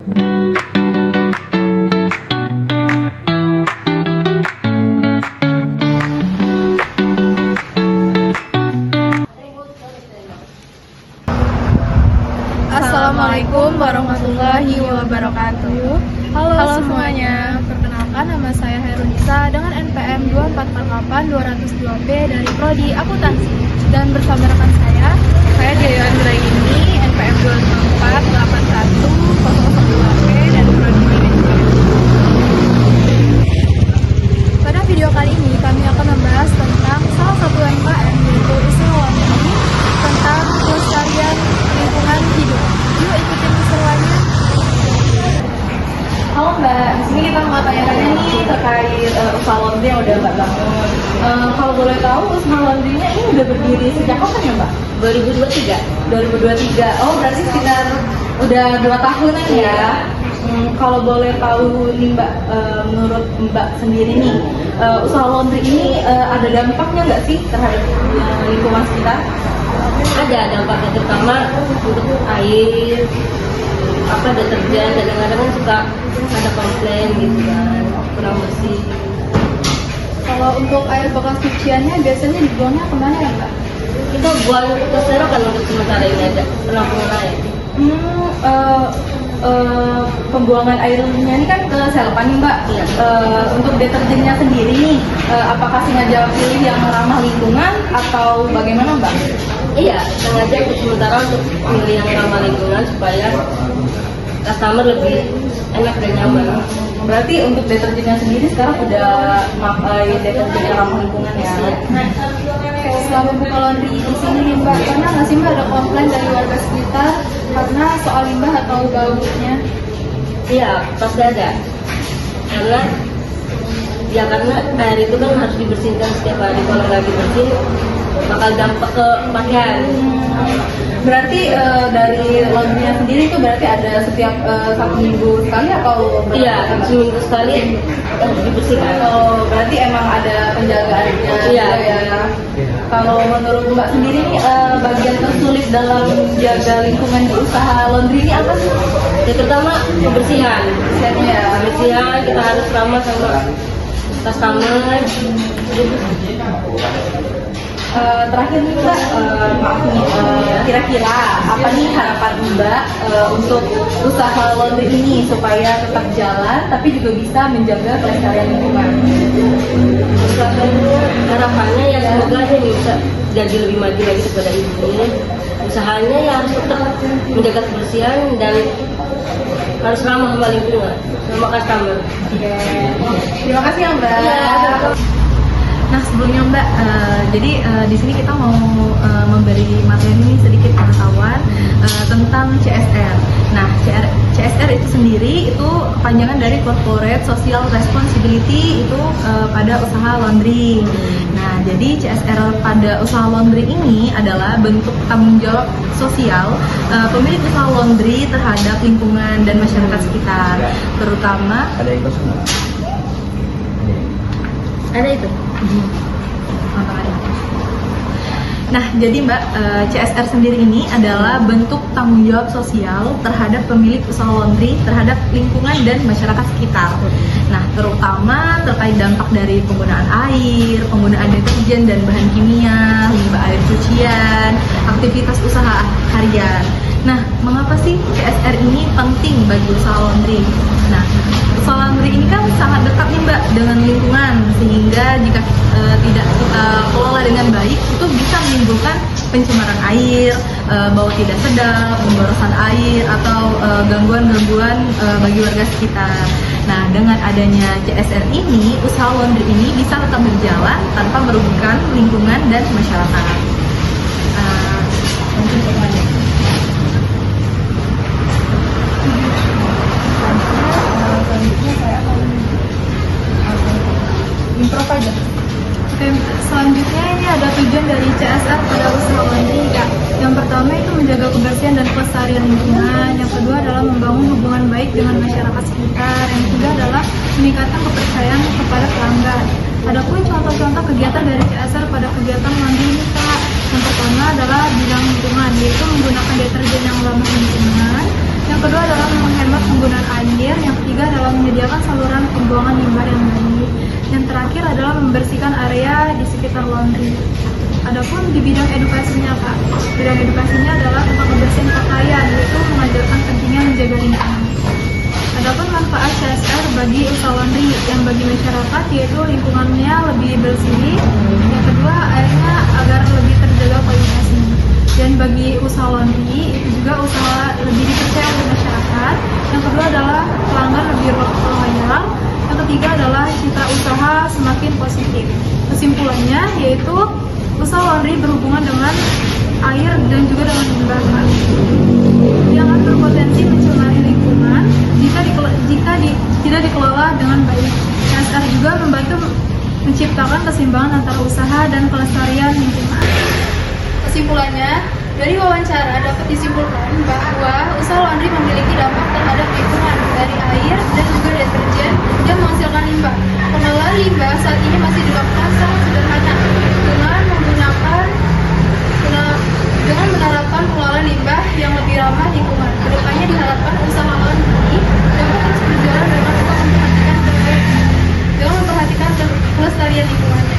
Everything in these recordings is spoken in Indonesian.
Assalamualaikum warahmatullahi wabarakatuh. Halo semuanya, perkenalkan nama saya Herunisa dengan NPM 2448202B dari Prodi Akuntansi. Dan bersama rekan saya Dia Anggraini, NPM 2548102B dari Prodi Manajemen. Pada video kali ini kami akan membahas tentang salah satu UMKM yaitu Usaha tentang pelestarian lingkungan hidup. Yuk ikutin keseruannya. Halo Mbak, di sini kita mau tanya-tanya nih terkait usaha laundry yang udah Mbak bangun. Kalau boleh tahu usaha laundrynya ini udah berdiri sejak kapan ya Mbak? 2023. Oh berarti sekitar udah 2 tahunan ya. Kalau boleh tahu nih Mbak, menurut Mbak sendiri nih, usaha laundry ini ada dampaknya nggak sih terhadap lingkungan sekitar? Ada dampaknya, terutama untuk air, deterjen, kadang-kadang kan suka ada komplain gitu kan, kurang bersih. Kalau untuk air bekas cuciannya biasanya dibuangnya kemana ya Mbak? Kita buang ke serokan untuk sementara ini aja, penampungan air. Pembuangan airnya ini kan ke selokan nih Mbak. Iya. Untuk deterjennya sendiri nih, apakah sengaja pilih yang ramah lingkungan atau bagaimana Mbak? Iya, sengaja untuk sementara untuk pilih yang ramah lingkungan supaya customer lebih enak dan nyaman. Berarti untuk deterjennya sendiri sekarang udah pakai deterjen yang ramah lingkungan ya? Selama buka laundry di sini nih Mbak, pernah nggak sih Mbak ada komplain dari warga sekitar karena soal limbah atau baunya? Iya, pasti ada. Karena air itu kan harus dibersihkan setiap hari. Kalau nggak dibersihin bakal dampak ke pakaian. Berarti dari laundry-nya sendiri itu berarti ada setiap 1 minggu sekali atau berapa? Iya, seminggu sekali harus dibersihkan. Oh, berarti emang ada penjagaannya Iya. juga ya. Kalau menurut Mbak sendiri nih, bagian tersulit dalam jaga lingkungan di usaha laundry ini apa sih? Ya, terutama kebersihan. Kebersihan. Kita harus ramah sama customer. Terakhir nih Mbak, maaf nih, kira-kira apa nih harapan Mbak untuk usaha laundry ini supaya tetap jalan tapi juga bisa menjaga kelestarian lingkungan? Harapannya ya semoga ini bisa jadi lebih maju lagi daripada ini. Usahanya ya harus tetap menjaga kebersihan dan harus ramah sama lingkungan, sama customer. Oke. Terima kasih ya Mbak. Iya. Nah sebelumnya Mbak, jadi di sini kita mau memberi materi sedikit pengetahuan tentang CSR. Nah CSR itu sendiri itu kepanjangan dari Corporate Social Responsibility itu pada usaha laundry. Nah jadi CSR pada usaha laundry ini adalah bentuk tanggung jawab sosial pemilik usaha laundry terhadap lingkungan dan masyarakat sekitar, terutama Ada itu. Nah, jadi Mbak, CSR sendiri ini adalah bentuk tanggung jawab sosial terhadap pemilik usaha laundry terhadap lingkungan dan masyarakat sekitar. Nah, terutama terkait dampak dari penggunaan air, penggunaan deterjen dan bahan kimia, limbah air cucian, aktivitas usaha harian. Nah, mengapa sih CSR ini penting bagi usaha laundry? Nah, usaha laundry ini kan sangat dekat nih Mbak dengan lingkungan, sehingga jika tidak kita kelola dengan baik itu bisa menimbulkan pencemaran air, bau tidak sedap, pemborosan air atau gangguan-gangguan bagi warga sekitar. Nah, dengan adanya CSR ini, usaha laundry ini bisa tetap berjalan tanpa merugikan lingkungan dan masyarakat. Mungkin semuanya. Selanjutnya saya akan improv aja. Oke, selanjutnya ini ada tujuan dari CSR pada usaha laundry Kak. Yang pertama itu menjaga kebersihan dan kelestarian lingkungan. Yang kedua adalah membangun hubungan baik dengan masyarakat sekitar. Yang ketiga adalah meningkatkan kepercayaan kepada pelanggan. Adapun contoh-contoh kegiatan dari CSR pada kegiatan laundry ini Kak. Yang pertama adalah bidang lingkungan, yaitu menggunakan deterjen yang ramah lingkungan. Yang kedua adalah menghemat penggunaan pembuangan limbah yang baik. Yang terakhir adalah membersihkan area di sekitar laundry. Adapun di bidang edukasinya Kak, bidang edukasinya adalah tentang kebersihan pakaian, yaitu mengajarkan pentingnya menjaga lingkungan. Adapun manfaat CSR bagi usaha laundry yang bagi masyarakat yaitu lingkungannya lebih bersih, yang kedua airnya agar lebih terjaga kualitasnya. Dan bagi usaha laundry itu juga usaha lebih dipercaya oleh masyarakat. Yang kedua adalah pelanggan lebih loyal. Yang ketiga adalah citra usaha semakin positif. Kesimpulannya yaitu usaha laundry berhubungan dengan air dan juga dengan limbah yang akan berpotensi mencemari lingkungan jika tidak dikelola dengan baik. CSR juga membantu menciptakan keseimbangan antara usaha dan kelestarian lingkungan. Kesimpulannya, dari wawancara dapat disimpulkan bahwa usaha laundry memiliki dampak terhadap lingkungan dari air dan juga deterjen yang menghasilkan limbah. Pengelolaan limbah saat ini masih dilakukan sangat sederhana dengan menerapkan pengelolaan limbah yang lebih ramah lingkungan. Kedepannya diharapkan usaha laundry dapat terus berjalan dengan memperhatikan kelestarian lingkungannya.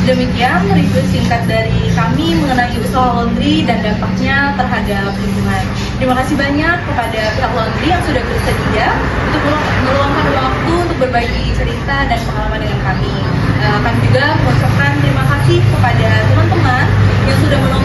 Demikian review singkat dari kami mengenai usaha laundry dan dampaknya terhadap lingkungan. Terima kasih banyak kepada pihak laundry yang sudah bersedia untuk meluangkan waktu untuk berbagi cerita dan pengalaman dengan kami. Kami juga mengucapkan terima kasih kepada teman-teman yang sudah menonton